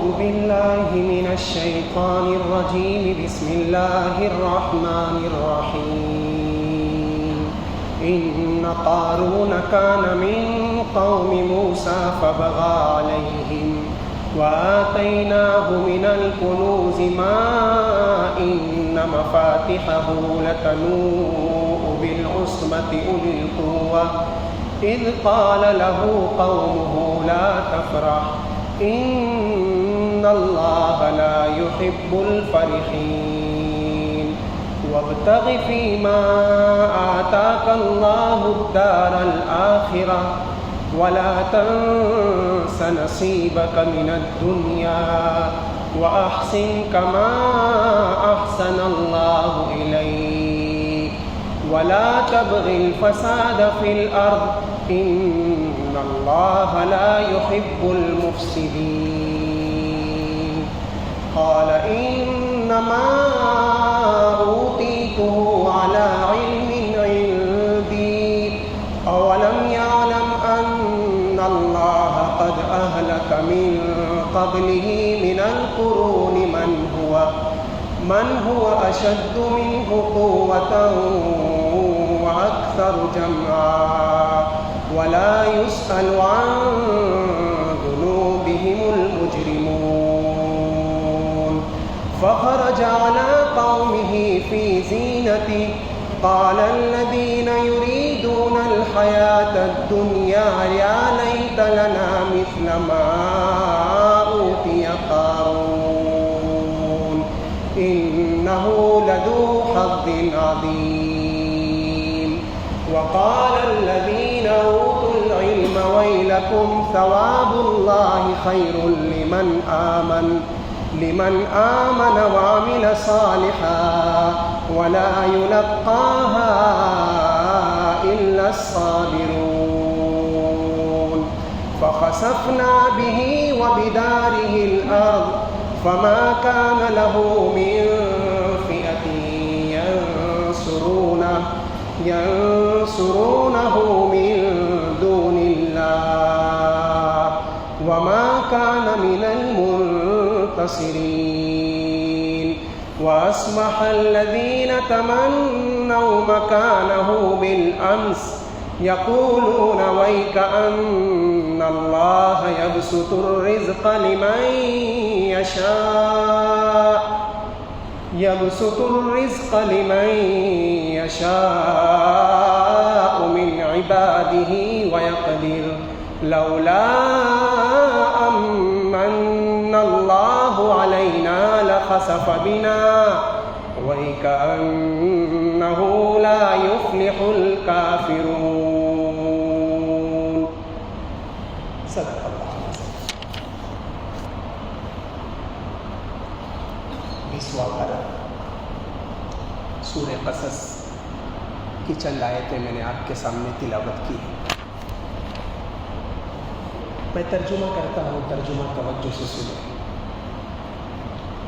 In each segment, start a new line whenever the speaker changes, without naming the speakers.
أعوذ بالله من الشيطان الرجيم. بسم الله الرحمن الرحيم. إن قارون كان من قوم موسى فبغى عليهم وآتيناه من الكنوز ما إن مفاتحه لتنوء بالعصبة أولي القوة إذ قال له قومه لا تفرح إن الله لا يحب الفرحين وابتغ فيما آتاك الله الدار الآخرة ولا تنس نصيبك من الدنيا وأحسن كما أحسن الله إليك ولا تبغ الفساد في الأرض إن الله لا يحب المفسدين. قال إنما أوتيته على علم عندي أولم يعلم أن الله قد أهلك من قبله من القرون من هو أشد منه قوة وأكثر جمعا ولا يسأل عن ذنوبهم المجرمون. فخرج على قومه في زينته قال الذين يريدون الحياة الدنيا يا ليت لنا مثل ما أوتي قارون إنه لذو حظ عظيم. وقال الذين أوتوا العلم ويلكم ثواب الله خير لمن آمن وعمل صالحا ولا يلقاها إلا الصابرون. فخسفنا به وبداره الأرض فما كان له من فئة ينصرونه من دون الله وما كان من المنتصرين. وأصبح الذين تمنوا مكانه بالأمس يقولون ويك أن الله يبسط الرزق لمن يشاء من عباده ويقدر لولا أمن الله علينا لخسف بنا وكأنه لا يفلح الكافرون. صدق اللہ. 20واں پارہ سورہ قصص کی چند آیتیں میں نے آپ کے سامنے تلاوت کی ہے. میں ترجمہ کرتا ہوں، ترجمہ توجہ سے سنیں.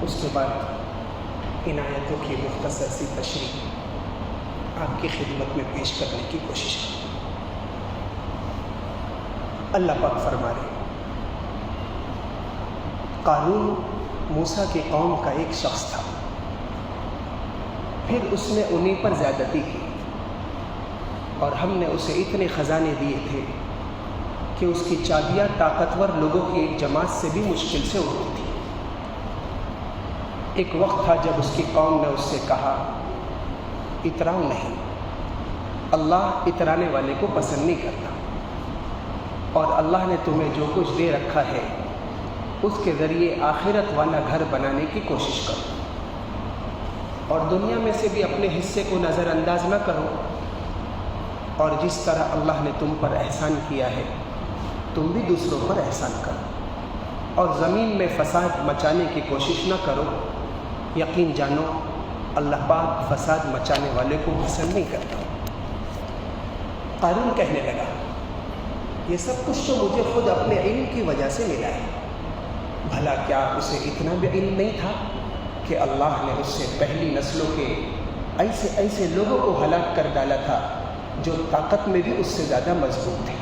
اس کے بعد ان آیتوں کی مختصر سی تشریح آپ کی خدمت میں پیش کرنے کی کوشش کروں. اللہ پاک فرما رہے ہیں قارون موسیٰ کی قوم کا ایک شخص تھا، پھر اس نے انہیں پر زیادتی کی اور ہم نے اسے اتنے خزانے دیے تھے کہ اس کی چابیاں طاقتور لوگوں کی ایک جماعت سے بھی مشکل سے اڑتی تھی. ایک وقت تھا جب اس کی قوم نے اس سے کہا اتراؤ نہیں، اللہ اترانے والے کو پسند نہیں کرتا، اور اللہ نے تمہیں جو کچھ دے رکھا ہے اس کے ذریعے آخرت والا گھر بنانے کی کوشش کرو، اور دنیا میں سے بھی اپنے حصے کو نظر انداز نہ کرو، اور جس طرح اللہ نے تم پر احسان کیا ہے تم بھی دوسروں پر احسان کرو، اور زمین میں فساد مچانے کی کوشش نہ کرو. یقین جانو اللہ پاک فساد مچانے والے کو پسند نہیں کرتا. قارون کہنے لگا یہ سب کچھ تو مجھے خود اپنے علم کی وجہ سے ملا ہے، بھلا کیا اسے اتنا بھی علم نہیں تھا کہ اللہ نے اس سے پہلی نسلوں کے ایسے لوگوں کو ہلاک کر ڈالا تھا جو طاقت میں بھی اس سے زیادہ مضبوط تھے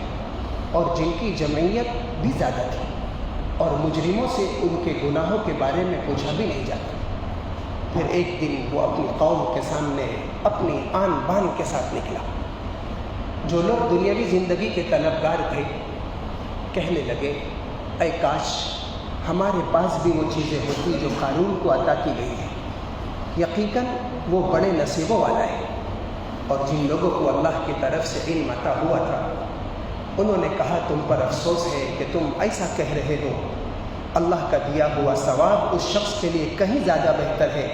اور جن کی جمعیت بھی زیادہ تھی. اور مجرموں سے ان کے گناہوں کے بارے میں پوچھا بھی نہیں جاتا۔ پھر ایک دن وہ اپنی قوم کے سامنے اپنی آن بان کے ساتھ نکلا۔ جو لوگ دنیاوی زندگی کے طلبگار تھے کہنے لگے اے کاش ہمارے پاس بھی وہ چیزیں ہوتی جو قارون کو عطا کی گئی ہیں، یقیناً وہ بڑے نصیبوں والا ہے۔ اور جن لوگوں کو اللہ کی طرف سے علم عطا ہوا تھا انہوں نے کہا تم پر افسوس ہے کہ تم ایسا کہہ رہے ہو، اللہ کا دیا ہوا ثواب اس شخص کے لیے کہیں زیادہ بہتر ہے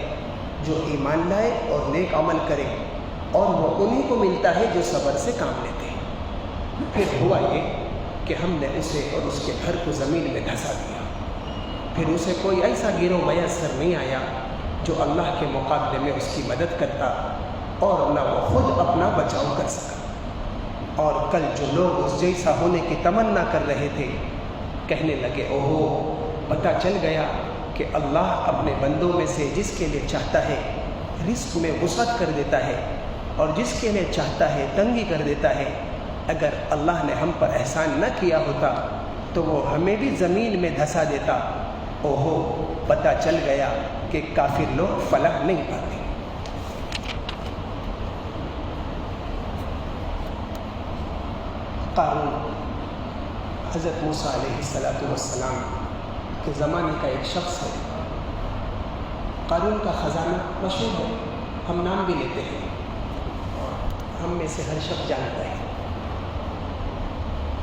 جو ایمان لائے اور نیک عمل کرے، اور وہ انہی کو ملتا ہے جو صبر سے کام لیتے ہیں۔ پھر ہوا یہ کہ ہم نے اسے اور اس کے گھر کو زمین میں دھسا دیا، پھر اسے کوئی ایسا گروہ میسر نہیں آیا جو اللہ کے مقابلے میں اس کی مدد کرتا، اور نہ وہ خود اپنا بچاؤ کر سکا۔ اور کل جو لوگ اس جیسا ہونے کی تمنا کر رہے تھے کہنے لگے اوہو، پتہ چل گیا کہ اللہ اپنے بندوں میں سے جس کے لیے چاہتا ہے رزق میں وسعت کر دیتا ہے، اور جس کے لیے چاہتا ہے تنگی کر دیتا ہے۔ اگر اللہ نے ہم پر احسان نہ کیا ہوتا تو وہ ہمیں بھی زمین میں دھسا دیتا۔ اوہو، پتہ چل گیا کہ کافر لوگ فلاح نہیں پاتے۔ قارون حضرت موسیٰ علیہ السلام کے زمانے کا ایک شخص ہے۔ قارون کا خزانہ مشہور ہے، ہم نام بھی لیتے ہیں، ہم میں سے ہر شخص جانتا ہے۔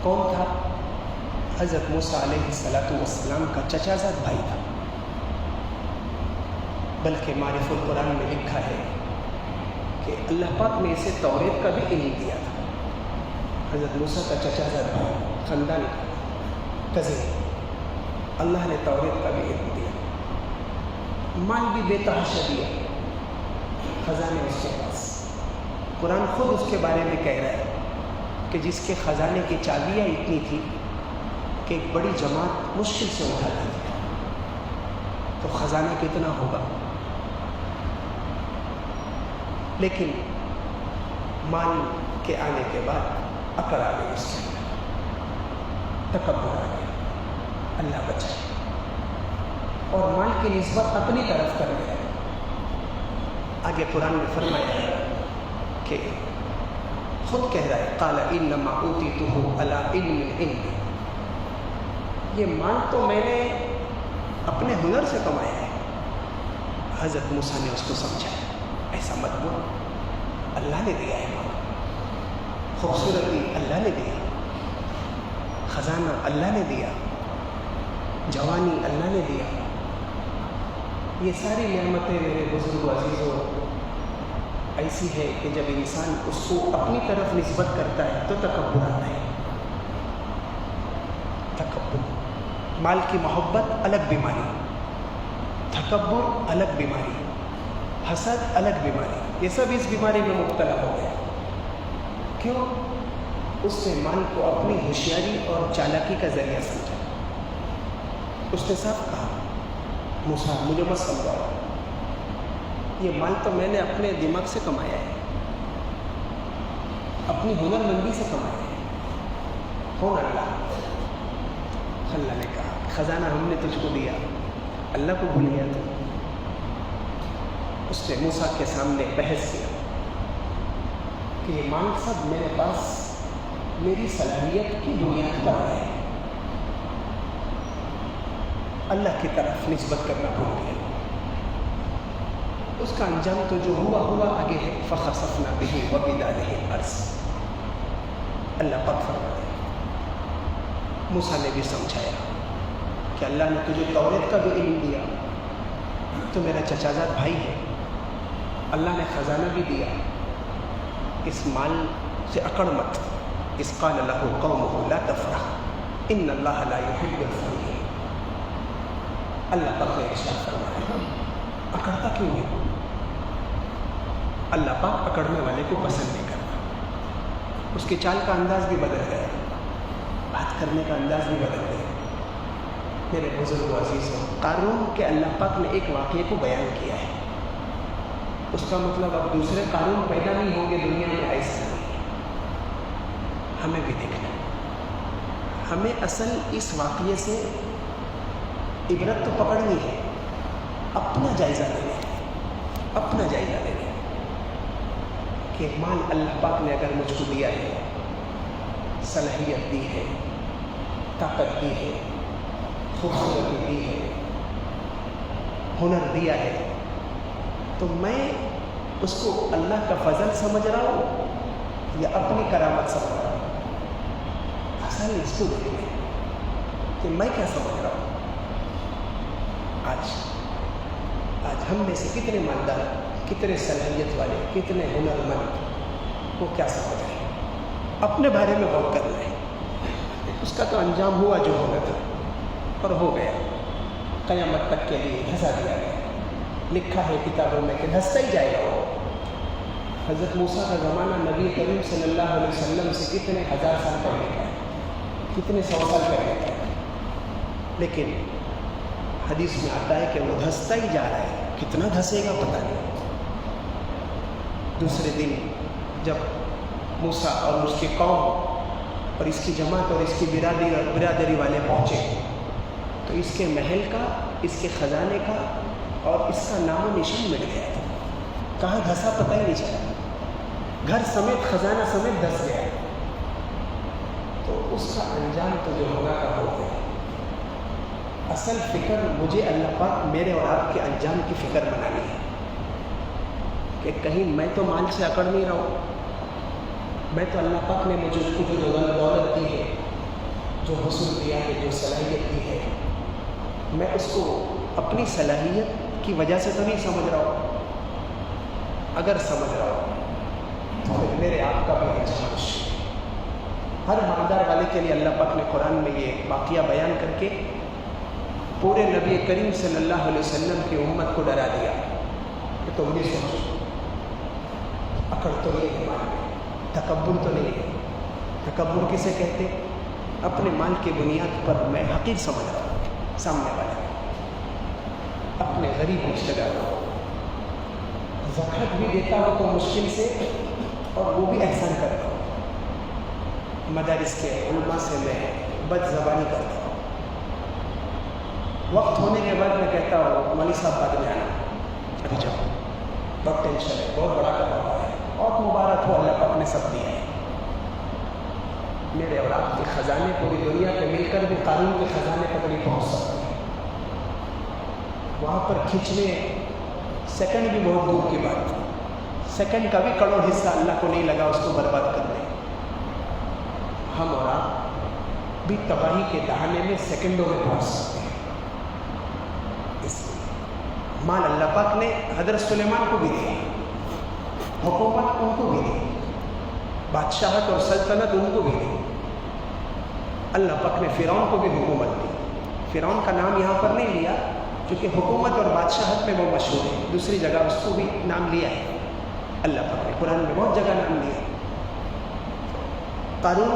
کون تھا؟ حضرت موسیٰ علیہ السلام کا چچا زاد بھائی تھا، بلکہ معرف القرآن میں لکھا ہے کہ اللہ پاک نے اسے توریت کا بھی علم دیا تھا۔ حضرت موسیٰ کا چچا زاد بھائی، خاندان کزن، اللہ نے توریت کا بھی علم دیا، مال بھی بے تحاشا دیا، خزانے اس کے پاس۔ قرآن خود اس کے بارے میں کہہ رہا ہے کہ جس کے خزانے کی چابیاں اتنی تھی کہ ایک بڑی جماعت مشکل سے اٹھاتی تھی، تو خزانہ کتنا ہوگا۔ لیکن مال کے آنے کے بعد اکڑ آ گئی اس کے اندر، تکبر آ گیا، اللہ بچائے، اور مال کی نسبت اپنی طرف کر گیا۔ آگے قرآن نے فرمایا ہے کہ خود کہہ رہا ہے قال انما اوتیتہ علی علم عندی، یہ مال تو میں نے اپنے ہنر سے کمایا ہے۔ حضرت موسیٰ نے اس کو سمجھایا ایسا مت بول، اللہ نے دیا ہے مال، خوبصورتی اللہ نے دیا، خزانہ اللہ نے دیا، جوانی اللہ نے دیا، یہ ساری نعمتیں میرے بزرگ و عزیزوں ایسی ہے کہ جب انسان اس کو اپنی طرف نسبت کرتا ہے تو تکبر آتا ہے۔ تکبر، مال کی محبت الگ بیماری، تکبر الگ بیماری، حسد الگ بیماری، یہ سب اس بیماری میں مبتلا ہو گیا۔ کیوں؟ اس نے مال کو اپنی ہوشیاری اور چالاکی کا ذریعہ سمجھا۔ اس نے صاف کہا موسیٰ مجھے مت سمجھاؤ، یہ مال تو میں نے اپنے دماغ سے کمایا ہے، اپنی ہنر مندی سے کمایا ہے۔ کون؟ اللہ۔ اللہ نے کہا خزانہ ہم نے تجھ کو دیا، اللہ کو بھول گیا تو؟ اس نے موسیٰ کے سامنے بحث کیا کہ یہ مال سب میرے پاس میری صلاحیت کی بنیاد پر ہے، اللہ کی طرف نسبت کرنا بھول گیا۔ اس کا انجام تو جو ہوا ہوا آگے ہے، فخسفنا به وبداره الارض۔ اللہ پاک فرماتے ہیں موسیٰ نے بھی سمجھایا کہ اللہ نے تجھے توریت کا بھی علم دیا، تو میرا چچا زاد بھائی ہے، اللہ نے خزانہ بھی دیا، اس مال سے اکڑ مت۔ اذ قال له قومه لا تفرح ان اللہ لا يحب الفرحین۔ اللہ پاک نے ارشاد فرمایا اکڑتا کیوں ہے؟ اللہ پاک اکڑنے والے کو پسند نہیں کرتا۔ اس کی چال کا انداز بھی بدل گیا، بات کرنے کا انداز بھی بدل گیا۔ میرے بزرگ و عزیزوں، قارون کے اللہ پاک نے ایک واقعے کو بیان کیا ہے، اس کا مطلب اب دوسرے قارون پیدا نہیں ہوں گے دنیا میں، ایسا نہیں۔ ہمیں بھی دیکھنا، ہمیں اصل اس واقعے سے عبرت تو پکڑنی ہے، اپنا جائزہ لینا ہے، اپنا جائزہ لینا ہے کہ مال اللہ پاک نے اگر مجھ کو دیا ہے، صلاحیت دی ہے، طاقت دی ہے، خوبصورتی دی ہے، ہنر دیا ہے، تو میں اس کو اللہ کا فضل سمجھ رہا ہوں یا اپنی کرامت سمجھ رہا ہوں؟ اصل اس کو دیکھیں کہ میں کیا سمجھ رہا ہوں۔ آج ہم میں سے کتنے مالدار، کتنے صلاحیت والے، کتنے ہنر مند وہ کیا سمجھ رہے ہیں؟ اپنے بارے میں غور کرنا ہے۔ اس کا تو انجام ہوا جو ہونا تھا اور ہو گیا، قیامت تک کے لیے دھسا دیا گیا، لکھا ہے کتابوں میں کہ دھستا ہی جائے گا وہ۔ حضرت موسیٰ کا زمانہ نبی کریم صلی اللہ علیہ وسلم سے کتنے ہزار سال پہلے کا ہے، کتنے سو سال پہلے کا ہے، لیکن حدیث میں آتا ہے کہ وہ دھستا ہی جا رہا ہے، کتنا دھسے گا پتہ نہیں۔ دوسرے دن جب موسیٰ اور اس کی قوم اور اس کی جماعت اور اس کی برادری والے پہنچے تو اس کے محل کا، اس کے خزانے کا اور اس کا نام و نشان مٹ گیا تھا، کہاں دھسا پتہ ہی نہیں چلا، گھر سمیت خزانہ سمیت دھس گیا۔ تو اس کا انجام تو جو ہوگا کا ہو گیا۔ اصل فکر مجھے اللہ پاک میرے اور آپ کے انجام کی فکر بنانی ہے کہ کہیں میں تو مال سے اکڑ نہیں رہا ہوں، میں تو اللہ پاک نے مجھے اس کو جو دولت دی ہے، جو حسن دیا ہے، جو صلاحیت دی ہے، میں اس کو اپنی صلاحیت کی وجہ سے تو نہیں سمجھ رہا ہوں۔ اگر سمجھ رہا ہوں تو پھر میرے آپ کا بھی انجام مشکل ہے۔ ہر مالدار والے کے لیے اللہ پاک نے قرآن میں یہ واقعہ بیان کر کے پورے نبی کریم صلی اللہ علیہ وسلم کی امت کو ڈرا دیا کہ تم بھی سوچو، اکڑ تو نہیں ہے مال میں، تکبر تو نہیں ہے۔ تکبر کسے کہتے؟ اپنے مال کی بنیاد پر میں حقیر سمجھ رہا ہوں سامنے والے، اپنے غریب رشتہ داروں کو زکوٰۃ بھی دیتا ہوں تو مشکل سے، اور وہ بھی احسان کرتا ہوں۔ مدارس کے علماء سے میں بد زبانی کرتا ہوں، وقت ہونے کے بعد میں کہتا ہوں مولوی صاحب بعد میں آنا، ابھی جاؤ، بہت ٹینشن ہے، بہت بڑا کام ہوا ہے، اور مبارک ہو اللہ پاک نے سب دیا ہے۔ میرے اور آپ کے خزانے پوری دنیا کے مل کر بھی قارون کے خزانے تک نہیں پہنچ سکتے، وہاں پر کھینچنے سیکنڈ بھی بہت دور کی بات ہے، سیکنڈ کا بھی کروڑ حصہ اللہ کو نہیں لگا اس کو برباد کرنے۔ ہم اور آپ بھی تباہی کے دہانے میں سیکنڈوں میں پہنچ سکتے ہیں۔ اس لیے مال اللہ پاک نے حضرت سلیمان کو بھی دیا، حکومت ان کو بھی دی، بادشاہت اور سلطنت ان کو بھی دی۔ اللہ پاک نے فرعون کو بھی حکومت دی۔ فرعون کا نام یہاں پر نہیں لیا کیونکہ حکومت اور بادشاہت میں وہ مشہور ہے، دوسری جگہ اس کو بھی نام لیا ہے اللہ پاک نے، قرآن میں بہت جگہ نام لیا۔ قارون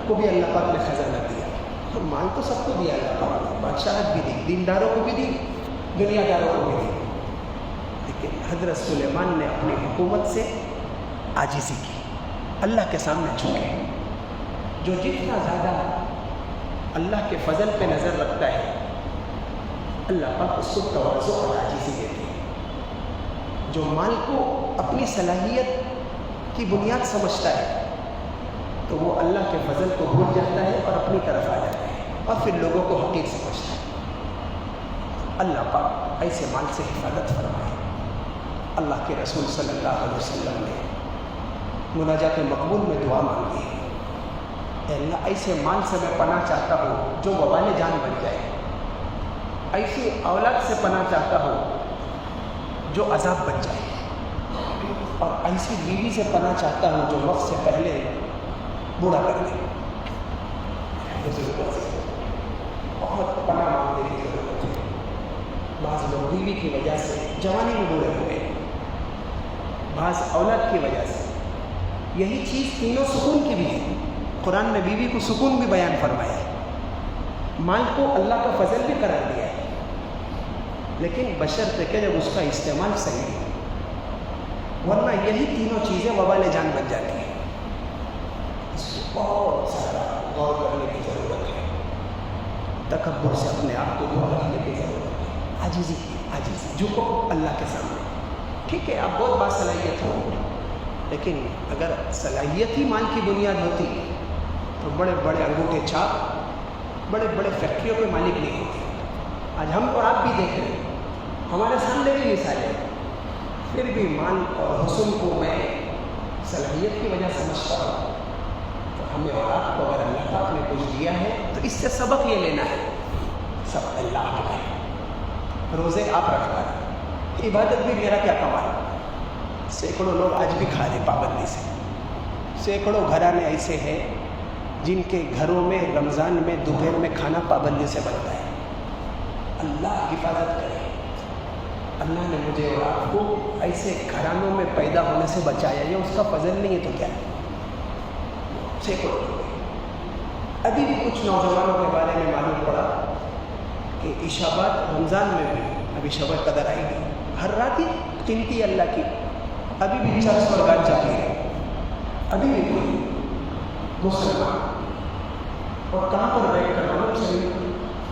کو بھی اللہ پاک نے خزانہ دیا، تو مال تو سب کو دیا اللہ پاک نے، بادشاہت بھی دی، دینداروں کو بھی دی، دنیا داروں کو بھی دی، لیکن حضرت سلیمان نے اپنی حکومت سے عاجزی کی، اللہ کے سامنے جھکے۔ جو جتنا زیادہ اللہ کے فضل پہ نظر رکھتا ہے اللہ پاک اس کو تواضع اور عاجزی دیتے ہیں۔ جو مال کو اپنی صلاحیت کی بنیاد سمجھتا ہے تو وہ اللہ کے فضل کو بھول جاتا ہے اور اپنی طرف آ جاتا ہے اور پھر لوگوں کو حقیر سمجھتا ہے۔ اللہ پاک ایسے مال سے حفاظت فرمائے۔ اللہ کے رسول صلی اللہ علیہ وسلم نے مناجات مقبول میں دعا مانگی ہے، اے اللہ ایسے مال سے میں پناہ چاہتا ہوں جو وبال جان بن جائے، ایسی اولاد سے پناہ چاہتا ہوں جو عذاب بن جائے، اور ایسی بیوی سے پناہ چاہتا ہوں جو وقت سے پہلے بوڑھا کر دے۔ بہت پناہ مانگنے کی ضرورت ہے۔ بعض لوگ بیوی کی وجہ سے جوانی میں بوڑھے ہوئے، بعض اولاد کی وجہ سے۔ یہی چیز تینوں سکون کی بھی ہے، قرآن نے بیوی کو سکون بھی بیان فرمایا ہے، مال کو اللہ کا فضل بھی قرار دیا ہے، لیکن بشرطے کہ جب اس کا استعمال صحیح ہے، ورنہ یہی تینوں چیزیں وبال جان بن جاتی ہیں۔ اس کو بہت زیادہ غور کرنے کی ضرورت ہے۔ تکبر سے اپنے آپ کو دور رکھنے کی ضرورت ہے. عاجزی جھکو اللہ کے سامنے. ٹھیک ہے آپ بہت باصلاحیت ہو، لیکن اگر صلاحیت ہی مال کی بنیاد ہوتی تو بڑے بڑے انگوٹھے چھاپ بڑے بڑے فیکٹریوں کے مالک نہیں ہوتے. آج ہم اور آپ بھی دیکھ رہے ہیں، ہمارے سامنے بھی مثالیں، پھر بھی مال اور حسن کو میں صلاحیت کی وجہ سمجھتا ہوں. تو ہمیں اور آپ کو اگر اللہ پاک نے کچھ دیا ہے تو اس سے سبق یہ لینا ہے، سب اللہ کا ہے. روزے آپ رکھوا رہے، عبادت بھی میرا کیا کمال. سینکڑوں لوگ آج بھی کھا رہے پابندی سے. سینکڑوں گھرانے ایسے ہیں جن کے گھروں میں رمضان میں دوپہر میں کھانا پابندی سے بنتا ہے. اللہ حفاظت کرے. اللہ نے مجھے اور آپ کو ایسے گھرانوں میں پیدا ہونے سے بچایا. یہ اس کا فضل نہیں ہے تو کیا ہے. سینکڑوں لوگ. ابھی بھی کچھ نوجوانوں کے بارے میں معلوم پڑا کہ عشاء بعد رمضان میں بھی ابھی شب قدر آئی گئی، ہر رات ہی قیمتی اللہ کی، ابھی بھی چرس اور گانجا پی رہے. ابھی بھی کوئی مسلمان اور کہاں پر بیٹھ کر معلوم سے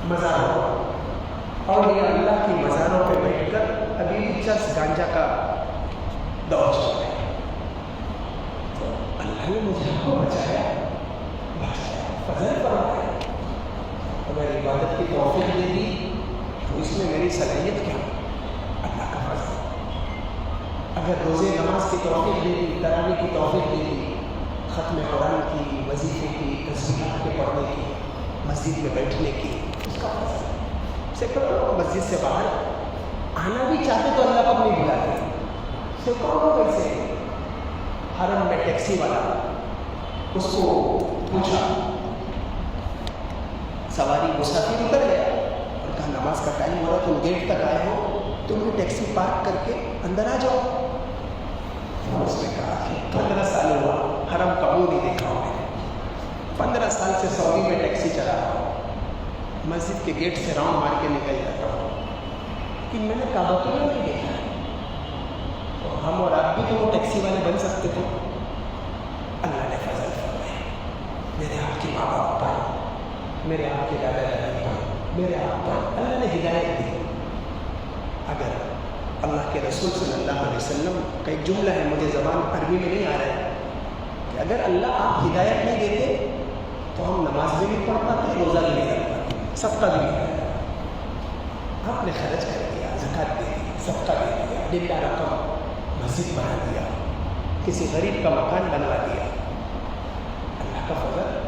مزار ہو اور یہ اللہ کی مزاروں پہ بیٹھ کر ابھی بھی چرس گانجا کا دور چل رہا ہے. تو اللہ نے مجھے آپ کو بچایا فضل فرمایا. اگر عبادت کی توفیق دے دی تو اس میں میری صلاحیت کیا؟ اللہ کا فضل. اگر روزے نماز کی توفیق دے دی، تراویح کی توفیق دے دی، ختم قرآن کی، وظیفے کی، تسبیحات کے پڑھنے کی، مسجد میں بیٹھنے کی، اس کا فضل. سینکڑوں لوگ مسجد سے باہر آنا بھی چاہتے تو اللہ کو نہیں بلاتے. سینکڑوں لوگ ایسے حرم میں ٹیکسی والا، اس کو پوچھا، سواری مسافر اتر گیا اور کہا نماز کا ٹائم ہو رہا، تم گیٹ تک آئے ہو، تم بھی ٹیکسی پارک کر کے اندر آ جاؤ. اس نے کہا کہ 15 سال ہوا حرم کبھی نہیں دیکھا ہوں میں نے. 15 سال سے سعودی میں ٹیکسی چلا رہا ہوں، مسجد کے گیٹ سے راؤنڈ مار کے نکل جاتا ہوں، لیکن میں نے کعبہ تو نہیں دیکھا. تو ہم اور آپ بھی تو وہ ٹیکسی والے بن سکتے تھے. اللہ نے فضل فرمایا. میرے آپ کے ماں باپ پر، میرے آپ کے دادا دادی پر، میرے آپ پر اللہ نے ہدایت دی. اگر اللہ کے رسول صلی اللہ علیہ وسلم کا ایک جملہ ہے، مجھے زبان عربی میں نہیں آ رہا ہے، کہ اگر اللہ آپ ہدایت نہیں دیتے تو ہم نماز بھی نہیں پڑھ پاتے، روزہ بھی نہیں رکھ پاتے، صدقہ بھی نہیں کرتے. آپ نے خرچ کر دیا، زکوٰۃ دے دی، صدقہ دے دیا، دلہ رقم مسجد بنا دیا، کسی غریب کا مکان بنوا دیا. اللہ کا فضل.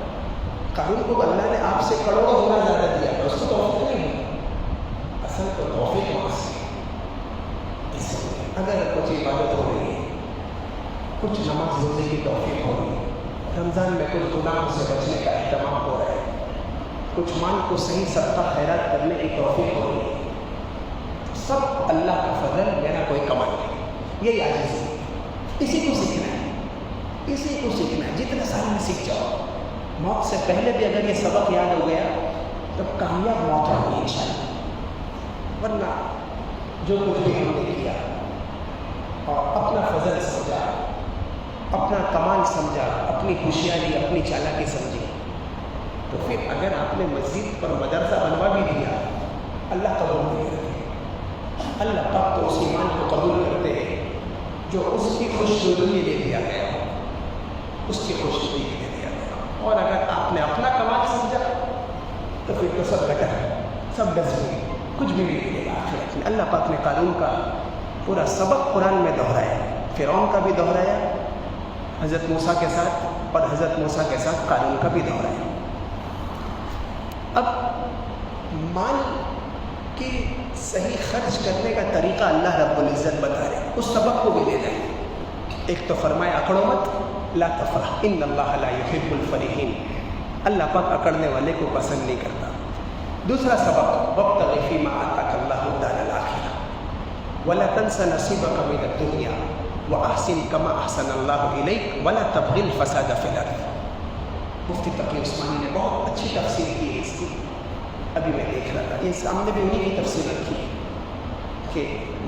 قارون کو اللہ نے آپ سے کروڑوں گنا زیادہ دیا، اس کو توفیق نہیں ہوئی. اصل تو توفیق وہاں سے. اگر کچھ عبادت ہو رہی ہے، کچھ نماز روزے کی توفیق ہو رہی ہے، رمضان میں کچھ گناہوں سے بچنے کا اہتمام ہو رہا ہے، کچھ مال کو صحیح صدقہ خیرات کرنے کی توفیق ہو رہی ہے، سب اللہ کا فضل، میرا کوئی کمال نہیں. یہی عاجزی ہے. اسی کو سیکھنا ہے، اسی کو سیکھنا ہے. جتنے سال میں سیکھ جاؤ، موت سے پہلے بھی اگر یہ سبق یاد ہو گیا تب کامیاب موت ہوگی انشاءاللہ. ورنہ جو کچھ بھی ہم نے کیا اور اپنا فضل سمجھا، اپنا کمال سمجھا، اپنی ہوشیاری، اپنی چالاکی سمجھی، تو پھر اگر آپ نے مسجد پر مدرسہ بنوا بھی دیا، اللہ قبول نہیں کرتے. اللہ پاک تو اس ایمان کو قبول کرتے ہیں جو اس کی خوشنودی دے دیا گیا، اس کی خوشنودی دے دیا گیا. اور اگر آپ نے اپنا کمال سمجھا تو پھر تو سب گٹر ہے، سب ڈسٹبن، کچھ بھی نہیں ملے گا آخرت میں. اللہ پاک نے قارون کا پورا سبق قرآن میں دہرایا، فرعون کا بھی دہرایا حضرت موسیٰ کے ساتھ، اور حضرت موسیٰ کے ساتھ قارون کا بھی دہرایا. اب مال کی صحیح خرچ کرنے کا طریقہ اللہ رب العزت بتا رہے ہیں، اس سبق کو بھی دے رہے ہیں. ایک تو فرمایا اکڑو مت، لا تفرح ان اللہ لا يحب الفرحین. اللہ پاک اکڑنے والے کو پسند نہیں کرتا. دوسرا سبق وابتغ فیما آتاک اللہ الدار الآخرہ ولا تنس نصیبک من الدنیا واحسن کما احسن اللہ الیک ولا تبغ الفساد فی الارض. مفتی تقی عثمانی نے بہت اچھی تفسیر کی ہے اس کی. ابھی میں دیکھ رہا تھا، یہ سامنے بھی انہیں کی تفسیر رکھی کہ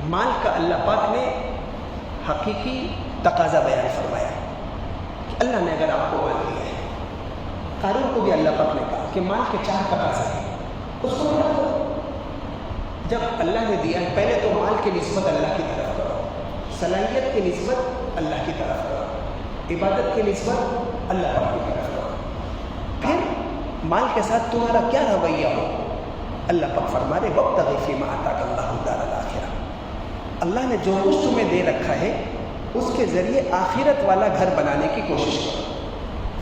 مال کا اللہ پاک نے حقیقی تقاضا بیان فرمایا کہ اللہ نے اگر آپ کو مال دیا ہے، قارون کو بھی اللہ پاک نے کہا کہ مال کے 4 تقاضے ہیں. اس کو نہ کرو. جب اللہ نے دیا ہے پہلے تو مال کی نسبت اللہ کی طرف کرو, صلاحیت کی نسبت اللہ کی طرف کرو, عبادت کی نسبت اللہ پاک کی طرف کرو. پھر مال کے ساتھ تمہارا کیا رویہ ہو, اللہ پاک فرما رہے وابتغ فیما آتاک اللہ الدار الآخرہ. اللہ نے جو کچھ تمہیں دے رکھا ہے اس کے ذریعے آخرت والا گھر بنانے کی کوشش کرو.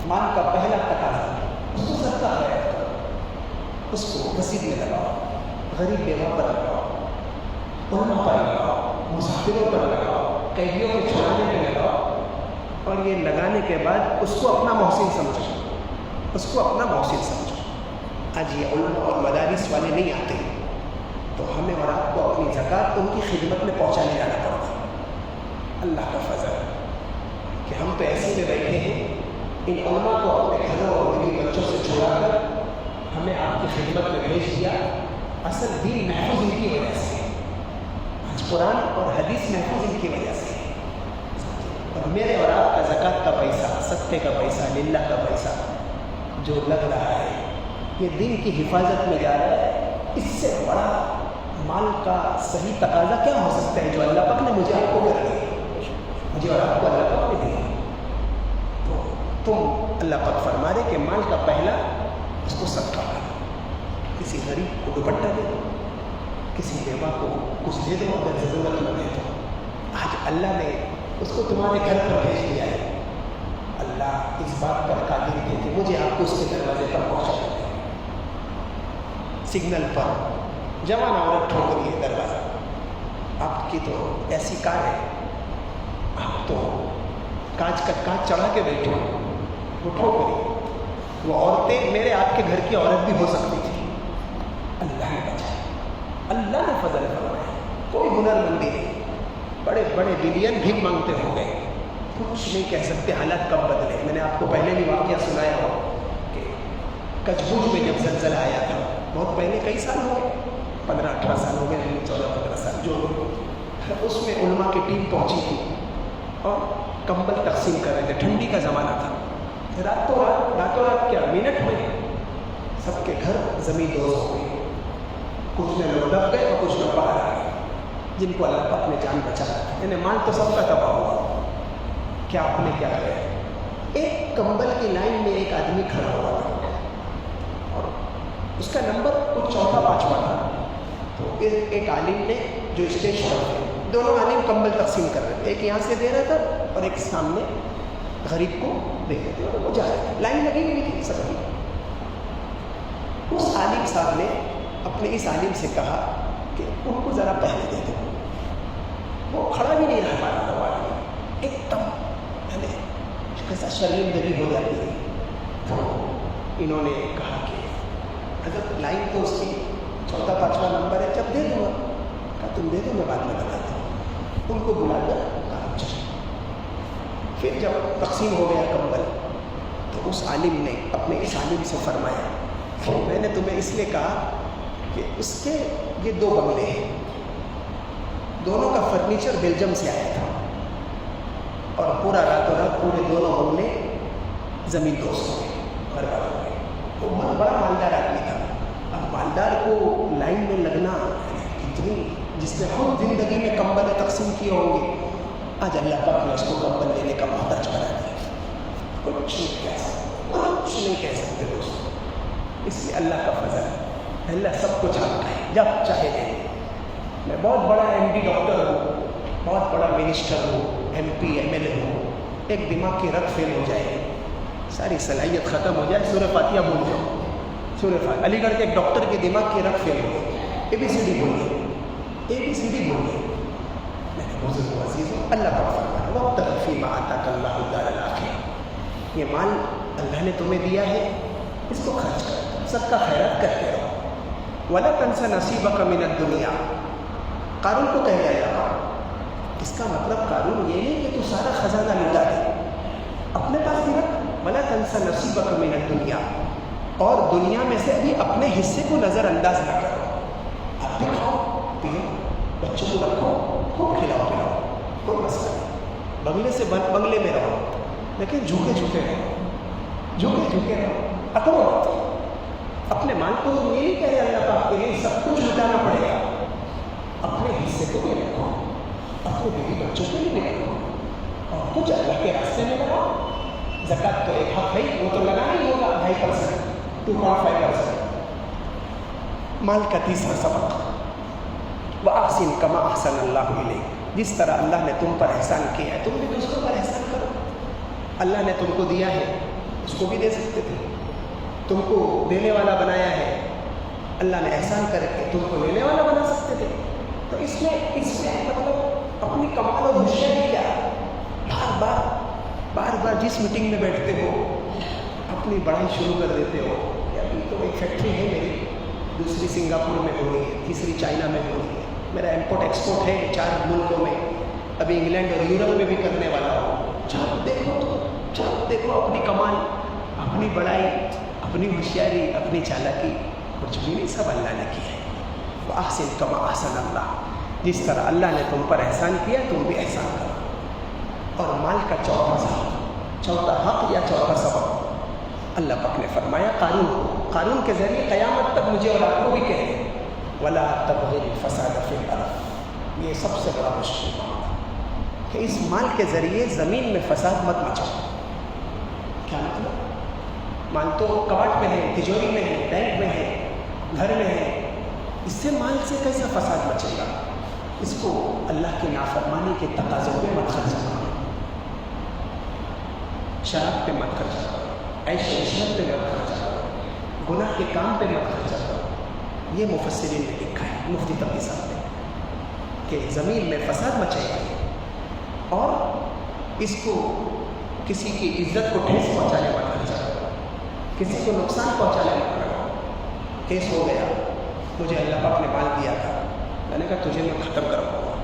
مال کا پہلا تقاضا اس کو صدقہ خیرات کرو, اس کو مسجد میں لگاؤ, غریب بیوہ پر لگاؤ, علماء پر لگاؤ, مسافروں پر لگاؤ, قیدیوں کو چھڑانے میں لگاؤ. اور یہ لگانے کے بعد اس کو اپنا محسن سمجھو, اس کو اپنا محسن سمجھو. آج یہ علماء اور مدارس والے نہیں آتے تو ہمیں اور آپ کو اپنی زکوٰۃ ان کی خدمت میں پہنچانے جانا پڑتا. اللہ کا فضل ہے کہ ہم تو ایسے میں بیٹھے ہیں, ان علماء کو اپنے گھروں اور میری بچوں سے چھوڑا کر ہمیں آپ کی خدمت میں بھیج دیا. اصل دین محفوظ ان کی وجہ سے, آج قرآن اور حدیث محفوظ ان کی وجہ سے. اور میرے اور آپ کا زکوٰۃ کا پیسہ, صدقے کا پیسہ, للہ کا پیسہ جو لگ رہا ہے یہ دین کی حفاظت میں جا رہا ہے. اس سے بڑا مال کا صحیح تقاضا کیا ہو سکتا ہے جو اللہ پاک نے مجھے آپ کو کر دیا, مجھے اور آپ کو اللہ پاک نے دیا. تو تم اللہ پاک فرما رہے کہ مال کا پہلا اس کو صدقہ کرو. کسی غریب کو دوپٹہ دے دو, کسی بیوہ کو کچھ دے دو اگر ضرورت نہ دے دو. آج اللہ نے اس کو تمہارے گھر پر بھیج دیا ہے. اللہ اس بات پر قادر ہے کہ مجھے آپ کو اس کے دروازے پر پہنچا دیتے. سگنل پر جوان عورت ٹھوک رہی ہے دروازہ, آپ کی تو ایسی کار ہے, آپ تو کانچ کا کانچ چڑھا کے بیٹھے ہو, وہ ٹھوک رہی. وہ عورتیں میرے آپ کے گھر کی عورت بھی ہو سکتی تھی. اللہ نے بچایا, اللہ نے فضل فرمایا. کوئی ہنر مندی نہیں, بڑے بڑے بلین بھی مانگتے ہو گئے, کچھ نہیں کہہ سکتے حالات کب بدلے. میں نے آپ کو پہلے بھی واقعہ سنایا ہو کہ کچبوج میں جب زلزلہ آیا تھا, بہت پہلے, کئی سال ہو گئے, 15-18 سال ہو گئے, 14-15 سال جو, اس میں علماء کی ٹیم پہنچی تھی اور کمبل تقسیم کر رہے تھے. ٹھنڈی کا زمانہ تھا. راتوں رات کیا منٹ میں سب کے گھر زمین دوز ہو گئی. کچھ میں لوگ دب گئے اور کچھ لوگ باہر آ گئے جن کو اللہ پاک نے جان بچایا. یعنی مال تو سب کا تباہ ہوا. کیا آپ نے کیا کیا؟ ایک کمبل کی لائن میں ایک آدمی کھڑا ہوا تھا اور اس کا نمبر کچھ چوتھا پانچواں تھا. تو ایک عالم نے جو اسٹیج پر تھے, دونوں عالم کمبل تقسیم کر رہے تھے, ایک یہاں سے دے رہا تھا اور ایک سامنے غریب کو دے رہے تھے, اور وہ جا رہے تھے. لائن لگی ہوئی تھی سب کی. اس عالم صاحب نے اپنے اس عالم سے کہا کہ ان کو ذرا پہلے دے دو. وہ کھڑا بھی نہیں رہ پا رہا تھا. ایک دم کیسا شرمندگی ہو جاتی ہے. تو انہوں نے کہا کہ اگر لائن تو اس کی چوتھا پانچواں نمبر ہے, جب دے دوں گا. کہا تم دے دو, میں بعد میں بتاتا ہوں. ان کو بلا کر کہا چلو. پھر جب تقسیم ہو گیا کمبل تو اس عالم نے اپنے اس عالم سے فرمایا کہ میں نے تمہیں اس لیے کہا کہ اس کے یہ 2 بنگلے ہیں, دونوں کا فرنیچر بیلجیم سے آیا تھا اور پورا راتوں رات پورے دونوں بنگلے زمین دوست ہو گئے, برباد ہو گئے. وہ بہت بڑا مالدار آدمی تھا. اب مالدار کو لائن میں لگنا کتنی, جس نے خود زندگی میں کمبل تقسیم کیے ہوں گے, آج اللہ پاک نے اس کو کمبل لینے کا محتاج بنا دیا. کچھ نہیں کہہ سکتے دوستوں. اس لیے اللہ کا فضل ہے, اللہ سب کچھ چاہتا ہے, جب چاہے دے. میں بہت بڑا MD ڈاکٹر ہوں, بہت بڑا منسٹر ہوں, MP MLA ہوں, ایک دماغ کی رگ فیل ہو جائے, ساری صلاحیت ختم ہو جائے, سورہ فاتحہ بھول جاؤ. سورہ فاتحہ, علی گڑھ کے ایک ڈاکٹر کی دماغ کی رگ فیل ہو گئی, ABCD بھول گئی, ABCD بھول گئی. میں نے بزرگ عزیز ہوں, اللہ کا فرمان ہے وابتغ فیما آتاک اللہ الدار الآخرہ. یہ مال اللہ نے تمہیں دیا ہے, اس کو خرچ کرو, صدقہ خیرات کرتے رہو. وَلَا تَنْسَ نَصِيبَكَ مِنَ الدُّنْيَا. قارون کو کہہ گیا تھا. اس کا مطلب قارون یہ نہیں کہ تو سارا خزانہ لٹا دے, اپنے پاس بھی رکھ. وَلَا تَنْسَ نَصِيبَكَ مِنَ الدُّنْيَا. اور دنیا میں سے بھی اپنے حصے کو نظر انداز نہ کرو. آپ بھی کھاؤ پیو, بچوں کو رکھو, خوب کھلاؤ پلاؤ, کوئی مسئلہ نہیں. بنگلے سے بنگلے میں رہو لیکن جھوکے رہو, جھوکے رہو, اکڑو مت. اپنے مال کو یہ نہیں کہہ رہے اللہ پاک کے لیے سب کچھ لٹانا پڑے گا، اپنے حصے کو بھی رکھو، اپنے بیوی بچوں کو بھی رکھو، اور کچھ اللہ کے راستے میں لگاؤ۔ زکوٰۃ تو ایک حق ہے، وہ تو لگانا ہی ہوگا 2.5%، 2.5%۔ مال کا تیسرا سبق، وَأَحْسِنْ كَمَا أَحْسَنَ اللَّهُ إِلَيْكَ، جس طرح اللہ نے تم پر احسان کیا ہے تم بھی دوسروں پر احسان کرو۔ اللہ نے تم کو دیا ہے، اس کو بھی دے سکتے تھے، تم کو دینے والا بنایا ہے، اللہ نے احسان کر کے تم کو لینے والا بنا سکتے تھے۔ تو اس میں مطلب اپنی کمال اور ہوشیاری کیا، بار بار جس میٹنگ میں بیٹھتے ہو اپنی بڑائی شروع کر دیتے ہو کہ ابھی تو ایک فیکٹری ہے میری، دوسری سنگاپور میں ہو رہی ہے، تیسری چائنا میں ہو رہی ہے، میرا امپورٹ ایکسپورٹ ہے 4 ملکوں میں، ابھی انگلینڈ اور یورپ میں بھی کرنے والا ہوں۔ جب دیکھو اپنی کمال، اپنی بڑائی، اپنی ہوشیاری، اپنی چالاکی، کچھ بھی نہیں، سب اللہ نے کی ہے۔ وَأَحْسِنْ كَمَا أَحْسَنَ اللَّهُ، جس طرح اللہ نے تم پر احسان کیا تم بھی احسان کرو۔ اور مال کا چوتھا حق یا چوتھا سبب اللہ پاک نے فرمایا قارون کے ذریعے قیامت تک مجھے اور آپ کو بھی کہے وَلَا تَبْغِ الْفَسَادَ فِي الْأَرْضِ، یہ سب سے بڑا مشکل ہے کہ اس مال کے ذریعے زمین میں فساد مت مچاؤ۔ کیا مطلب؟ مال تو کباڑ میں ہے، تجوری میں ہے، بینک میں ہے، گھر میں ہے، اس سے مال سے کیسا فساد مچے گا؟ اس کو اللہ کی نافرمانی کے تقاضوں پہ مت خرچ کرو، شراب پہ مت خرچ کرو، عیش و عشرت پہ مت خرچ کرو، گناہ کے کام پہ مت خرچ کرو۔ یہ مفسرین نے لکھا ہے، مفتی تقی صاحب نے، کہ زمین میں فساد مچے گا اور اس کو کسی کی عزت کو ٹھیس پہنچانے مت خرچ کرو، کسی کو نقصان پہنچانے مت کرو۔ کیس ہو گیا، مجھے اللہ پاک نے مال دیا تھا، میں نے کہا تجھے میں ختم کرواؤں گا،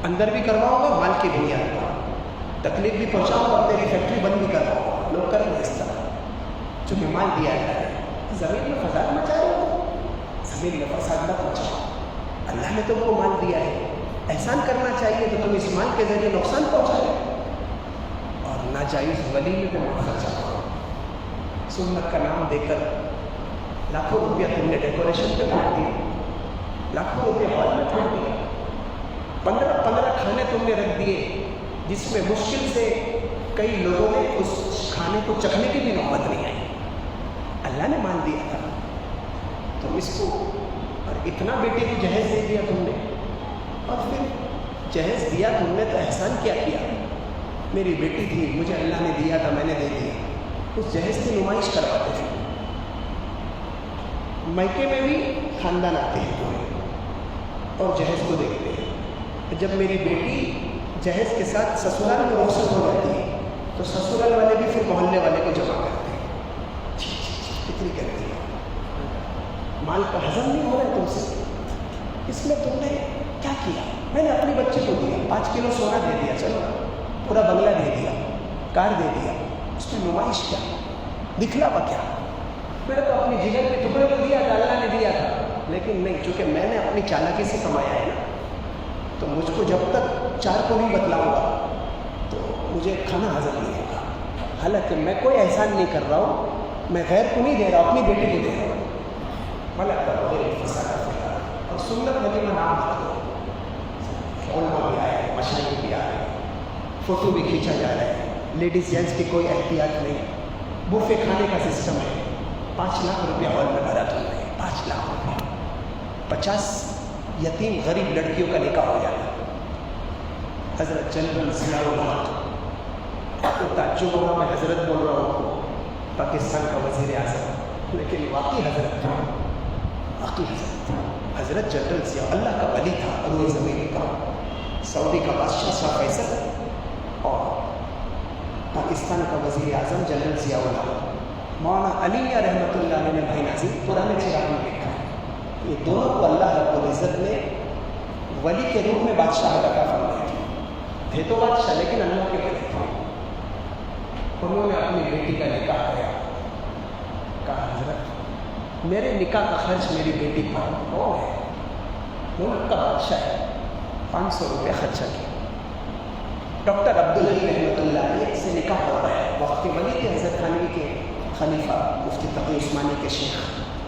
اندر بھی کرواؤں گا مال کی بنیاد پر، تکلیف بھی پہنچاؤں گا، تیری فیکٹری بند بھی کرواؤں گا۔ لوگ کریں گے اس طرح، چونکہ مال دیا ہے۔ زمین میں فساد مچا رہے ہو، زمین میں فساد مت مچاؤ، اللہ نے تم کو مال دیا ہے، احسان کرنا چاہیے تو تم اس مال کے ذریعے نقصان پہنچا رہے اور ناجائز ولیمے پہ مت خرچہ کرو۔ سنت کا نام دے کر لاکھوں روپیہ تم نے ڈیکوریشن پہ پھونک دیا، لاکھوں روپیہ ہال میں پھونک دیا، 15 کھانے تم نے رکھ دیے جس میں مشکل سے کئی لوگوں نے اس کھانے کو چکھنے کی بھی نوبت نہیں آئی۔ اللہ نے مان دیا تھا تم اس کو، اور اتنا بیٹے کو جہیز دے دیا تم نے، اور پھر جہیز دیا تم نے تو احسان کیا میری بیٹی تھی، مجھے اللہ نے دیا تھا، میں نے دے دیا، اس جہیز کی نمائش کرواتے تھے۔ میکے میں بھی خاندان آتے ہیں تمہیں اور جہیز کو دیکھتے ہیں۔ جب میری بیٹی جہیز کے ساتھ سسرال میں رخصت ہو جاتی ہے تو سسرال والے بھی پھر محلے والے کو جمع کرتے ہیں، کتنی کرتی ہے، مال کا ہضم نہیں ہو رہا ہے تم سے، اس میں تم نے کیا کیا؟ میں نے اپنی بچے کو دیا، 5 کلو سونا دے دیا، چلو پورا بنگلہ دے دیا، کار دے دیا، اس میں نمائش کیا، دکھلاوا کیا؟ میں نے تو اپنی جگر کے ٹکڑے کو دیا تھا، اللہ نے دیا تھا، لیکن نہیں، چونکہ میں نے اپنی چالاکی سے کمایا ہے نا، تو مجھ کو جب تک 4 کو نہیں بتلاؤں گا تو مجھے کھانا ہضم نہیں ہوگا۔ حالانکہ میں کوئی احسان نہیں کر رہا ہوں، میں غیر کو نہیں دے رہا، اپنی بیٹی کو دے رہا ہوں۔ اور سنت ولیمہ نام مت دو، علماء بھی آئے، مشاہیر بھی آئے، فوٹو بھی کھینچا جا رہا ہے، لیڈیز جینٹس کی کوئی احتیاط نہیں، بوفے کھانے کا سسٹم ہے، 5 لاکھ روپیہ ہال میں بھرا تم نے، 5 لاکھ روپیہ، 50 یتیم غریب لڑکیوں کا نکاح ہو جاتا ہے۔ حضرت جنرل ضیاء الحق، آپ کو تعجب ہوگا میں حضرت بول رہا ہوں، پاکستان کا وزیر اعظم، لیکن واقعی حضرت تھا، واقعی حضرت تھا، حضرت جنرل ضیاء اللہ کا ولی تھا، روئے زمین کا، سعودی کا بادشاہ شاہ فیصل اور پاکستان کا وزیر اعظم جنرل ضیاء الحق۔ مولانا علی میاں رحمۃ اللہ علیہ نے بھائی ناظرین قرآن چراغ میں لکھا ہے، یہ دونوں کو اللہ رب العزت نے ولی کے روپ میں بادشاہ عطا فرمایا تھے تو بادشاہ، لیکن اللہ کے ولی تھے۔ انہوں نے اپنی بیٹی کا نکاح کیا، کہا حضرت میرے نکاح کا خرچ میری بیٹی پر کون ہے؟ ملک کا بادشاہ ہے، 500 روپیہ خرچہ کیا۔ ڈاکٹر عبدالعلی رحمۃ اللہ علیہ سے نکاح کروایا، وقت ولی کے حضرت تھانوی کے خلیفہ مفتی تقی عثمانی کے شیخ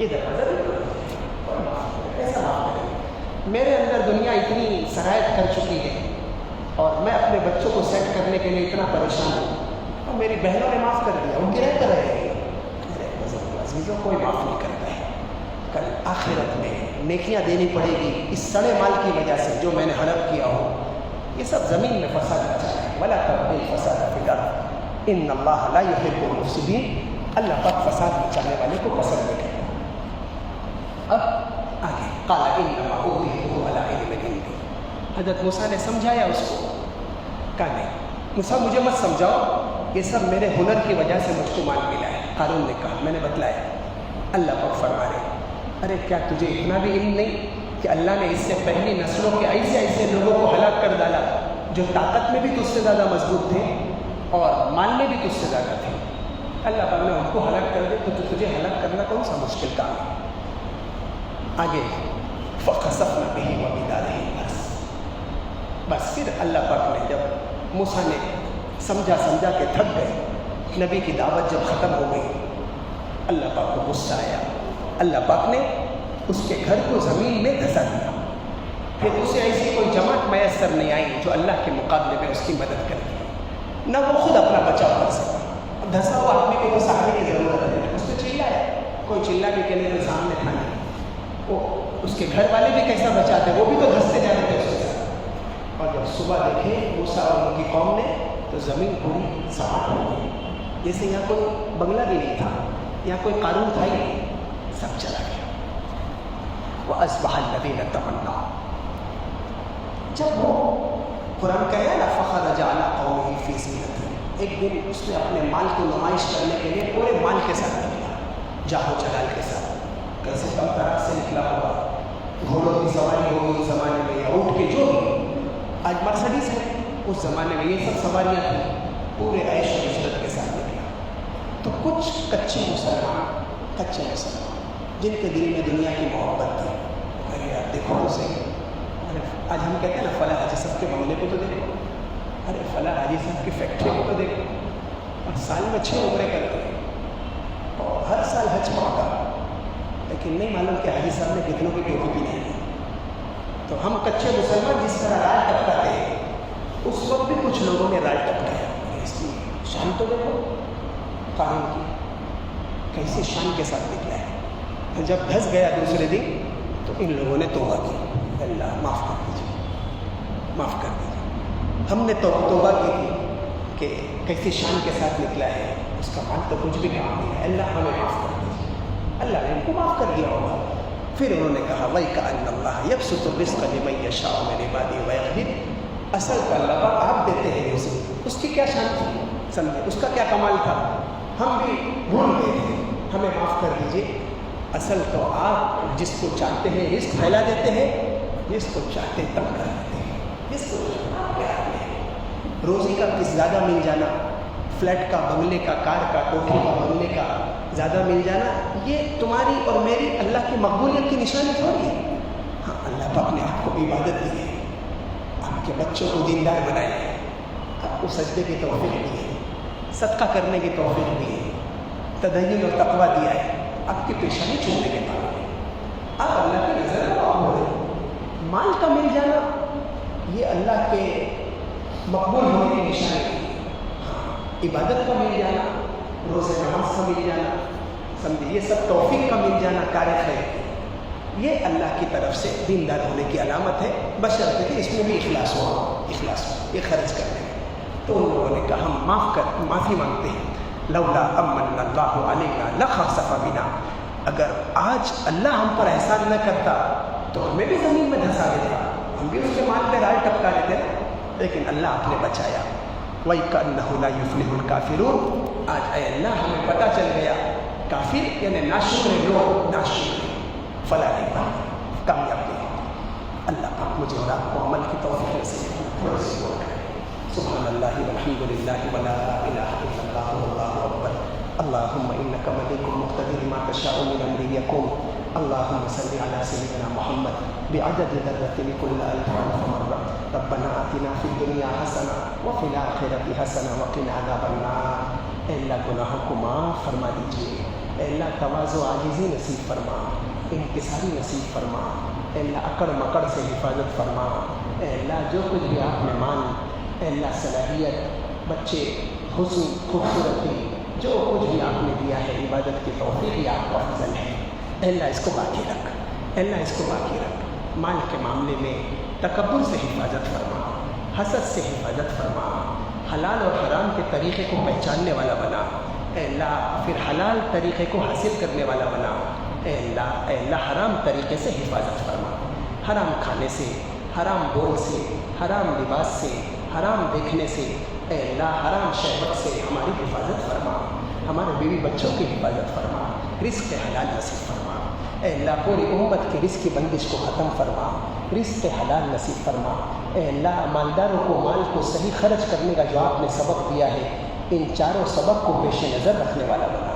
یہ دروازہ بھی ایسا معاف کرے. میرے اندر دنیا اتنی سرایت کر چکی ہے اور میں اپنے بچوں کو سیٹ کرنے کے لیے اتنا پریشان ہوں اور میری بہنوں نے معاف کر دیا, ان کے رہتے رہے. عزیزوں کوئی معاف نہیں کرتا ہے. کل آخرت میں نیکیاں دینی پڑے گی اس سڑے مال کی وجہ سے جو میں نے ہڑپ کیا ہو. یہ سب زمین میں فساد مچا ہے. ولا تبغوا الفساد فی الارض ان اللہ لا یحب المفسدین. اللہ پاک فساد مچانے والے کو پسند نہیں کرتا. اب آگے قال انما اوتیتہ علی علم عندی. حضرت موسیٰ نے سمجھایا اس کو, کہا نہیں موسیٰ مجھے مت سمجھاؤ, یہ سب میرے ہنر کی وجہ سے مجھ کو مال ملا ہے. قارون نے کہا میں نے بتلایا. اللہ پاک فرما رہے ارے کیا تجھے اتنا بھی علم نہیں کہ اللہ نے اس سے پہلی نسلوں کے ایسے ایسے لوگوں کو ہلاک کر ڈالا جو طاقت میں بھی تجھ سے زیادہ مضبوط تھے اور مال میں بھی تجھ سے زیادہ تھے. اللہ پاک نے ان کو ہلاک کر دے تو تجھے ہلاک کرنا کون سا مشکل کام ہے. آگے فخسفنا به وبداره الارض. بس پھر اللہ پاک نے جب موسیٰ نے سمجھا کہ تھک گئے, نبی کی دعوت جب ختم ہو گئی, اللہ پاک کو غصہ آیا. اللہ پاک نے اس کے گھر کو زمین میں دھسا دیا. پھر اسے ایسی کوئی جماعت میسر نہیں آئی جو اللہ کے مقابلے میں اس کی مدد کرتی, نہ وہ خود اپنا بچاؤ کر سکا. دھسا ہوا آدمی کو تو سہارے کی ضرورت ہے. اس نے چلایا, کوئی چلا بھی کے لیے سامنے تھا نہیں. وہ اس کے گھر والے بھی کیسا بچاتے, وہ بھی تو دھستے جا رہے تھے اس کے ساتھ. اور جب صبح دیکھے موسیٰ اور ان کی قوم نے تو زمین پوری سماٹ ہو گئی. جیسے یہاں کوئی بنگلہ بھی نہیں تھا, یہاں کوئی قانون تھا ہی نہیں, سب چلا گیا. وَأَصْبَحَ الَّذِينَ تَمَنَّوْا. جب وہ قرآن کہے نا فَخَرَجَ عَلَىٰ قَوْمِهِ فِي زِینَتِهِ, ایک دن اس نے اپنے مال کو نمائش کرنے کے لیے پورے مال کے ساتھ نکلا, جاہو جلال کے ساتھ. کیسے کم طرح سے نکلا ہوگا, گھوڑوں کی سواری ہوگی اس زمانے میں یا اونٹ کے جو بھی. آج مرسڈیز ہے, اس زمانے میں یہ سب سواریاں تھیں. پورے عیش و عشرت کے ساتھ نکلا. تو کچھ کچے مسلمان جن کے دل میں دنیا کی محبت تھی, ارے یار دیکھو اسے, ارے آج ہم کہتے ہیں نا فلاں حاجی صاحب کے بنگلے کو تو دیکھو, ارے فلاں حاجی صاحب کی فیکٹری کو تو دیکھو, اور سال میں 6 عمریں کرتے ہیں اور ہر سال حج موقع, لیکن نہیں معلوم کہ حاجی صاحب نے کتنوں کی ٹوپی بھی نہیں ہے. تو ہم کچے مسلمان جس طرح رائے ٹپکاتے ہیں, اس وقت بھی کچھ لوگوں نے رائے ٹپکایا. اس کی شان تو دیکھو قانون کی, کیسے شان کے ساتھ نکلا ہے. جب دھس گیا دوسرے دن تو ان لوگوں نے توبہ کی, اللہ معاف کر دیجیے, معاف کر دیجیے. ہم نے توبہ کی تھی کہ کیسے شان کے ساتھ نکلا ہے, اس کا مال تو کچھ بھی کام نہیں ہے, اللہ ہمیں معاف کر دیجیے. اللہ نے ان کو معاف کر دیا ہوگا. پھر انہوں نے کہا وَيْكَأَنَّ اللَّهَ يَبْسُطُ الرِّزْقَ لِمَن يَشَاءُ مِنْ عِبَادِهِ وَيَقْدِرُ. اصل کا اللہ پاک آپ دیتے ہیں رزق, اس کی کیا شان تھی سمجھے, اس کا کیا کمال تھا, ہم بھی بھول گئے تھے, ہمیں معاف کر دیجیے. اصل تو آپ جس کو چاہتے ہیں رزق پھیلا دیتے ہیں, جس کو چاہتے تنگ کر دیتے ہیں. جس کو روزی کا کس زیادہ مل جانا, فلیٹ کا, بنگلے کا, کار کا, کوٹھی کا, بنگلے کا زیادہ مل جانا, یہ تمہاری اور میری اللہ کی مقبولیت کی نشانی تھوڑی ہے. ہاں اللہ پاک نے آپ کو عبادت دی ہے, آپ کے بچوں کو دیندار بنایا ہے, آپ کو سجدے کی توفیق دی ہے, صدقہ کرنے کی توفیق دی ہے, تدین اور تقویٰ دیا ہے, آپ کی پیشانی چھوڑنے کے بعد آپ اللہ کی نظر میں معاف ہو رہے. مال کا مل جانا یہ اللہ کے مقبول ہونے کی نشانی ہے. ہاں عبادت کا مل جانا, روزہ نماز کا مل جانا, سمجھے یہ سب توفیق کا مل جانا, کار خیر, یہ اللہ کی طرف سے دیندار ہونے کی علامت ہے, بشرطے کہ اس میں بھی اخلاص ہو, یہ خرچ کرنے میں. تو ان لوگوں نے کہا ہم معافی مانگتے ہیں. لولا امن اللہ علینا لخسف بنا, اگر آج اللہ ہم پر احسان نہ کرتا تو ہمیں بھی زمین میں دھسا دیتا, ہم بھی اس کے مال پہ رائے ٹپکا لیتے, لیکن اللہ آپ نے بچایا. وَإِكَأَنَّهُ لَا يُفْلِحُ الْكَافِرُونَ. آج اے اللہ ہمیں پتہ چل گیا کافر یعنی ناشکر لوگ, ناشکر فلاں نہیں پائے, کامیاب نہیں ہوتے. اللہ پاک مجھے اور آپ کو عمل کی توفیق سے سبحان اللہ والحمد للہ ولا الہ الا اللہ واللہ اکبر. اللہم انک ملک مقتدر ما تشاء من امر یکون. اللہم صل علی سیدنا محمد بعدد ذرۃ لکل الف مرہ. ربنا آتنا فی الدنیا حسنہ وفی الآخرۃ حسنہ وقنا عذاب النار. اے اللہ گناہوں کو معاف فرما دیجیے, اے اللہ تواضع عاجزی نصیب فرما، انکساری نصیب فرما، اے اللہ اکڑ مکڑ سے حفاظت فرما، اے اللہ جو کچھ بھی آپ نے مان، اے اللہ صلاحیت، بچے، حسن، خوبصورتی، جو کچھ بھی آپ نے دیا ہے عبادت کی توفیق ہی آپ کا فضل ہے، اے اللہ اس کو باقی رکھ، اے اللہ اس کو باقی رکھ، مال کے معاملے میں تکبر سے حفاظت فرما، حسد سے حفاظت فرما، حلال اور حرام کے طریقے کو پہچاننے والا بنا، اے اللہ پھر حلال طریقے کو حاصل کرنے والا بنا، اے اللہ حرام طریقے سے حفاظت فرما، حرام کھانے سے، حرام بول سے، حرام لباس سے، حرام دیکھنے سے، اے اللہ حرام شہوت سے ہماری حفاظت فرما، ہمارے بیوی بچوں کی حفاظت فرما، رزق حلال نصیب فرما، اے اللہ پوری امت کی رزق کی بندش کو ختم فرما، رزق حلال نصیب فرما، اے اللہ مالداروں کو مال کو صحیح خرچ کرنے کا جو آپ نے سبق دیا ہے ان چاروں سبق کو پیش نظر رکھنے والا بنا،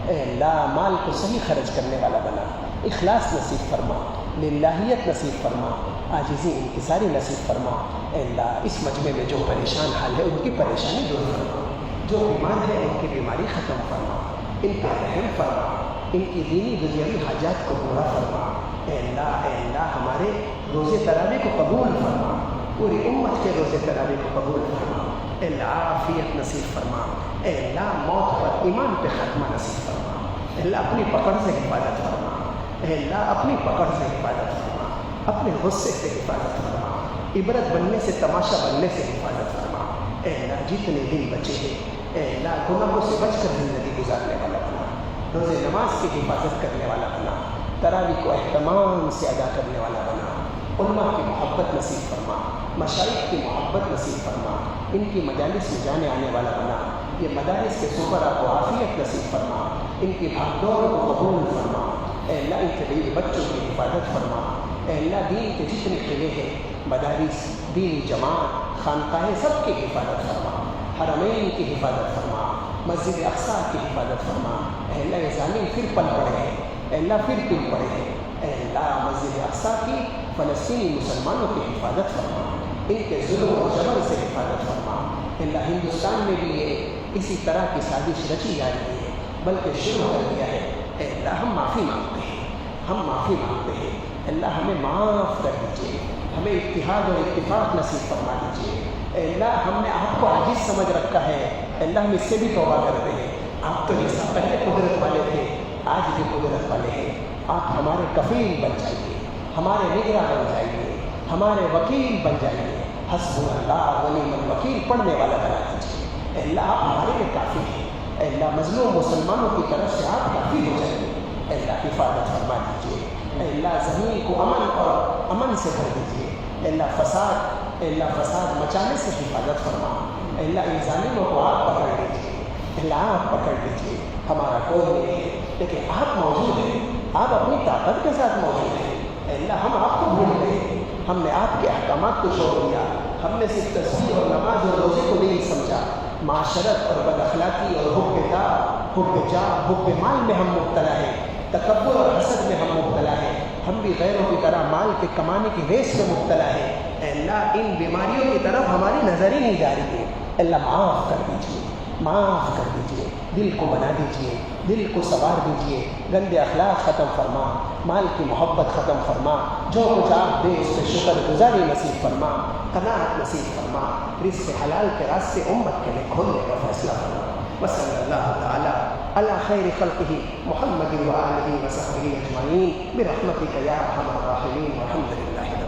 اے اللہ مال کو صحیح خرچ کرنے والا بنا، اخلاص نصیب فرما، للہیت نصیب فرما، عاجزی انکساری نصیب فرما، اے اللہ اس مجمع میں جو پریشان حال ہے ان کی پریشانی دور فرما، جو بیمار ہے ان کی بیماری ختم فرما، ان کا رحم فرما، ان کی دینی دنیاوی حاجات کو پورا فرما، اے اللہ ہمارے روزے تراویح کو قبول فرما، پوری امت کے روزے تراویح کو قبول فرما، اے اللہ عافیت نصیب فرما، اے اللہ موت پر ایمان پہ خاتمہ نصیب فرما، اے اللہ اپنی پکڑ سے حفاظت فرما، اے اللہ اپنی پکڑ سے حفاظت فرما، اپنے غصے سے حفاظت فرما، عبرت بننے سے تماشا بننے سے حفاظت فرما، اے اللہ جتنے دن بچے ہیں اے اللہ گناہوں سے بچ کر زندگی گزارنے والا بنا، روزے نماز کی حفاظت کرنے والا بنا، تراویح کو اہتمام سے ادا کرنے والا بنا، علماء کی محبت نصیب فرما، مشائخ کی محبت نصیب فرما، ان کی مجالس میں جانے آنے والا بنا، یہ مدارس کے سپرا کو عافیت نصیب فرما، ان کی بھاگ دوڑ کو قبول فرما، اے اللہ ان کے بیوی بچوں کی حفاظت فرما، اے اللہ دین کے جتنے قلعے ہیں، مدارس، دینی جماعت، خانقاہیں سب کی حفاظت فرما، حرمین کی حفاظت فرما، مسجد اقصیٰ کی حفاظت فرما، اے اللہ یہ ظالم پھر پل پڑے ہیں، اے اللہ پھر پل پڑے ہیں، اے اللہ مسجد اقصیٰ کی فلسطینی مسلمانوں کی حفاظت فرما، ان کے ظلم و جبر سے حفاظت فرما، اے اللہ ہندوستان میں بھی یہ اسی طرح کی سازش رچی جا رہی ہے بلکہ شروع کر دیا ہے، اے اللہ ہم معافی مانگتے ہیں، ہم معافی مانگتے ہیں، اللہ ہمیں معاف کر دیجیے، ہمیں اتحاد اور اتفاق نصیب فرما دیجیے، اے اللہ ہم نے آپ کو عاجز سمجھ رکھا ہے، اے اللہ ہم اس سے بھی توبہ کرتے ہیں، آپ تو جیسا پہلے قدرت والے تھے آج بھی قدرت والے ہیں، آپ ہمارے کفیل بن جائیے، ہمارے نگراں بن جائیے، ہمارے وکیل بن جائیے، حسبنا اللہ ونعم الوکیل پڑھنے والا بنا دیجیے، اے اللہ آپ ہمارے لیے کافی ہیں، اے اللہ مظلوم مسلمانوں کی طرف سے آپ کافی ہو جائیے، اے اللہ حفاظت فرما دیجیے، اے اللہ زمین کو امن سے بھر دیجیے، اے اللہ فساد مچانے سے حفاظت فرما، اے اللہ ان ظالموں کو آپ پکڑ لیجیے، اے اللہ آپ پکڑ لیجیے، ہمارا کوئی نہیں ہے لیکن آپ موجود ہیں، آپ اپنی طاقت کے ساتھ موجود ہیں، اے اللہ ہم آپ کو بھول گئے ہیں، ہم نے آپ کے احکامات کو چھوڑ دیا، ہم نے صرف تسبیح اور نماز اور روزے کو نہیں سمجھا، معاشرت اور بد اخلاقی اور حب جاہ حب مال میں ہم مبتلا ہیں، تکبر اور حسد میں ہم مبتلا ہیں، ہم بھی غیروں کی طرح مال کے کمانے کی ریس میں مبتلا ہیں، اے اللہ ان بیماریوں کی طرف ہماری نظر ہی نہیں جا رہی ہے، اللہ معاف کر دیجیے، معاف کر دیجیے، دل کو بنا دیجیے، دل کو سنوار دیجیے، گندے اخلاق ختم فرما، مال کی محبت ختم فرما، جو کچھ آپ دے اس پہ شکر گزاری نصیب فرما، قناعت نصیب فرما، رزق حلال کے راستے امت کے لیے کھولنے کا فیصلہ فرما، وصلی اللہ تعالی علی خیر خلقہ محمد وآلہ وصحبہ اجمعین برحمتک یا ارحم الراحمین والحمد للہ۔